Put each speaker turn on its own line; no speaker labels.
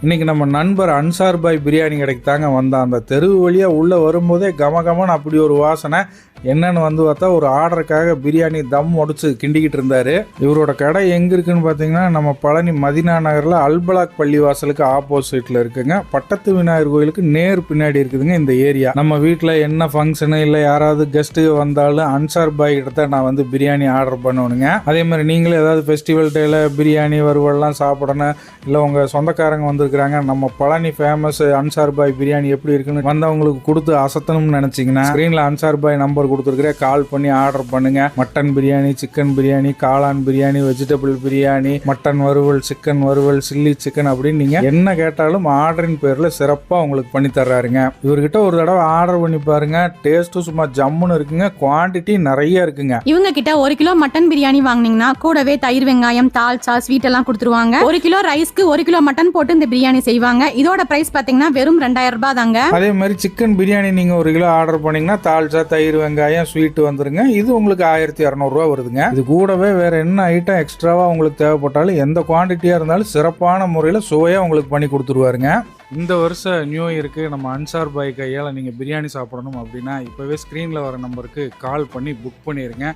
இன்னைக்கு நம்ம நண்பர் அன்சார் பாய் பிரியாணி கடைக்கு தாங்க வந்தான். அந்த தெரு வழியா உள்ள வரும்போதே கமகமன்னு அப்படி ஒரு வாசனை. என்னன்னு பார்த்தா ஒரு ஆர்டருக்காக பிரியாணி தம் உடைச்சு கிண்டிக்கிட்டு இருந்தாரு. இவரோட கடை எங்க இருக்குன்னு பார்த்தீங்கன்னா நம்ம பழனி மதினா நகர்ல அல்பலாக் பள்ளிவாசலுக்கு ஆப்போசிட்ல இருக்குங்க. பட்டத்து விநாயகர் கோயிலுக்கு நேர் பின்னாடி இருக்குதுங்க இந்த ஏரியா. நம்ம வீட்டில் என்ன ஃபங்க்ஷனு இல்லை யாராவது கெஸ்ட்டு வந்தாலும் அன்சார் பாய் கிட்ட நான் பிரியாணி ஆர்டர் பண்ணணுங்க. அதே மாதிரி நீங்களும் ஏதாவது ஃபெஸ்டிவல் டேல பிரியாணி வறுவல்லாம் சாப்பிடணும், இல்லை உங்கள் சொந்தக்காரங்க வந்திருக்கிறாங்க, நம்ம பழனி ஃபேமஸ் அன்சார் பாய் பிரியாணி எப்படி இருக்குன்னு வந்தவங்களுக்கு கொடுத்து அசத்தணும்னு நினச்சிங்கன்னா ஸ்க்ரீனில் அன்சார் பாய் நம்பர் கொடுத்துருக்குற கால் பண்ணி ஆர்டர் பண்ணுங்க. மட்டன் பிரியாணி, சிக்கன் பிரியாணி, காளான் பிரியாணி, வெஜிடபிள் பிரியாணி, மட்டன் வறுவல், சிக்கன் வறுவல், சில்லி சிக்கன் அப்படின்னு நீங்க என்ன கேட்டாலும் ஆர்டரின் பேர்ல சிறப்பாக உங்களுக்கு பண்ணி தர்றாருங்க. இவர்கிட்ட ஒரு தடவை ஆர்டர் பண்ணி பாருங்க. டேஸ்ட்டும் சும்மா ஜம்முன்னு இருக்குங்க. குவான்டிட்டி நிறைய இருக்குங்க.
இவங்க கிட்ட 1 கிலோ மட்டன் பிரியாணி வாங்கினீங்கன்னா கூடவே தயிர், வெங்காயம், தால்சா, ஸ்வீட் எல்லாம் கொடுத்துருவாங்க. 1 கிலோ ரைஸ்க்கு 1 கிலோ மட்டன் போட்டு இந்த பிரியாணி செய்வாங்க. இதோட பிரைஸ் பாத்தீங்கன்னா வெறும் 2000 ரூபாய் தாங்க.
அதே மாதிரி சிக்கன் பிரியாணி நீங்க 1 கிலோ ஆர்டர் பண்ணீங்கன்னா தால்சா, தயிர், வெங்காயம், ஸ்வீட் வந்துருங்க. இது உங்களுக்கு 1200 ரூபா வருதுங்க. இது கூடவே வேற என்ன ஐட்டம் எக்ஸ்ட்ராவா உங்களுக்கு தேவைப்பட்டாலும் எந்த குவான்டிட்டியா இருந்தாலும் சிறப்பான முறையில் சுவையா உங்களுக்கு பண்ணி கொடுத்துருவாருங்க. இந்த வருஷம் நியூ இயருக்கு நம்ம அன்சார் பாய் கையால் நீங்கள் பிரியாணி சாப்பிடணும் அப்படின்னா இப்போவே ஸ்க்ரீனில் வர நம்பருக்கு கால் பண்ணி புக் பண்ணிடுங்க.